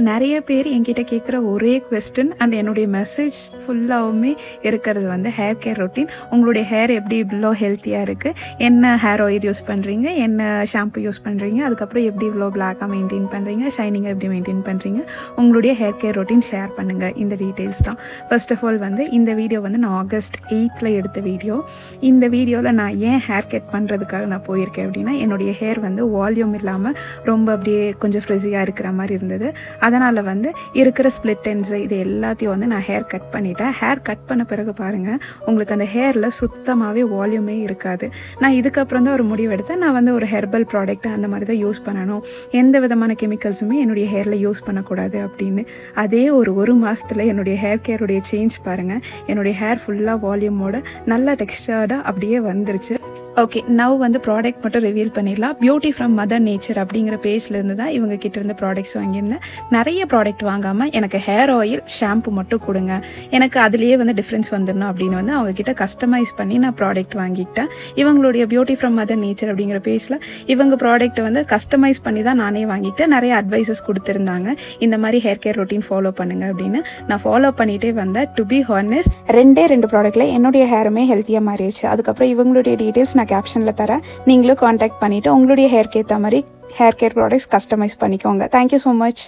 நிறைய பேர் என்கிட்ட கேட்குற ஒரே கொஸ்டின் அண்ட் என்னுடைய மெசேஜ் ஃபுல்லாகவுமே இருக்கிறது வந்து ஹேர் கேர் ரொட்டீன். உங்களுடைய ஹேர் எப்படி இவ்வளோ ஹெல்த்தியாக இருக்குது, என்ன ஹேர் ஆயில் யூஸ் பண்ணுறீங்க, என்ன ஷாம்பு யூஸ் பண்ணுறீங்க, அதுக்கப்புறம் எப்படி இவ்வளோ பிளாக்காக மெயின்டைன் பண்ணுறீங்க, ஷைனிங்காக எப்படி மெயின்டைன் பண்ணுறீங்க, உங்களுடைய ஹேர் கேர் ரொட்டீன் ஷேர் பண்ணுங்கள். இந்த டீட்டெயில்ஸ் தான். ஃபர்ஸ்ட் ஆஃப் ஆல் வந்து இந்த வீடியோ வந்து நான் August 8th எடுத்த வீடியோ. இந்த வீடியோவில் நான் ஏன் ஹேர் கட் பண்ணுறதுக்காக நான் போயிருக்கேன் அப்படின்னா, என்னுடைய ஹேர் வந்து வால்யூம் இல்லாமல் ரொம்ப அப்படியே கொஞ்சம் ஃப்ரிஸியாக இருக்கிற மாதிரி இருந்தது. அதனால் வந்து இருக்கிற ஸ்ப்ளிட் எண்ட்ஸு இது எல்லாத்தையும் வந்து நான் ஹேர் கட் பண்ணிட்டேன். ஹேர் கட் பண்ண பிறகு பாருங்கள், உங்களுக்கு அந்த ஹேரில் சுத்தமாகவே வால்யூமே இருக்காது. நான் இதுக்கப்புறம் தான் ஒரு முடிவு எடுத்தேன். நான் வந்து ஒரு ஹெர்பல் ப்ராடக்ட் அந்த மாதிரி தான் யூஸ் பண்ணணும், எந்த விதமான கெமிக்கல்ஸுமே என்னுடைய ஹேரில் யூஸ் பண்ணக்கூடாது அப்படின்னு. அதே ஒரு மாதத்தில் என்னுடைய ஹேர் கேருடைய சேஞ்ச் பாருங்கள். என்னுடைய ஹேர் ஃபுல்லாக வால்யூமோட நல்லா டெக்ஸ்டர்டாக அப்படியே வந்துருச்சு. ஓகே, நவ் வந்து ப்ராடக்ட் மட்டும் ரிவீல் பண்ணிடலாம். பியூட்டி ஃப்ரம் மதர் நேச்சர் அப்படிங்கிற பேஜ்லேருந்து தான் இவங்க கிட்ட இருந்து ப்ராடக்ட்ஸ் வாங்கியிருந்தேன். நிறைய ப்ராடக்ட் வாங்காமல் எனக்கு ஹேர் ஆயில் ஷாம்பு மட்டும் கொடுங்க, எனக்கு அதுலேயே வந்து டிஃப்ரென்ஸ் வந்துடணும் அப்படின்னு வந்து அவங்க கிட்ட கஸ்டமைஸ் பண்ணி நான் ப்ராடக்ட் வாங்கிக்கிட்டேன். இவங்களுடைய பியூட்டி ஃப்ரம் மதர் நேச்சர் அப்படிங்கிற பேஜில் இவங்க ப்ராடக்ட்டை வந்து கஸ்டமைஸ் பண்ணி தான் நானே வாங்கிக்கிட்டேன். நிறைய அட்வைசஸ் கொடுத்துருந்தாங்க, இந்த மாதிரி ஹேர் கேர் ரொட்டீன் ஃபாலோ பண்ணுங்க அப்படின்னு. நான் ஃபாலோ பண்ணிகிட்டே வந்தேன். டு பி ஹானஸ்ட், ரெண்டு ப்ராடக்ட்டில் என்னுடைய ஹேருமே ஹெல்த்தியாக மாறிடுச்சு. அதுக்கப்புறம் இவங்களுடைய டீட்டெயில்ஸ் நான் கேப்ஷனில் தரேன். நீங்களும் காண்டாக்ட் பண்ணிவிட்டு உங்களுடைய ஹேர்க்கு ஏற்ற மாதிரி ஹேர் கேர் ப்ராடக்ட்ஸ் கஸ்டமைஸ் பண்ணிக்கோங்க. Thank you so much.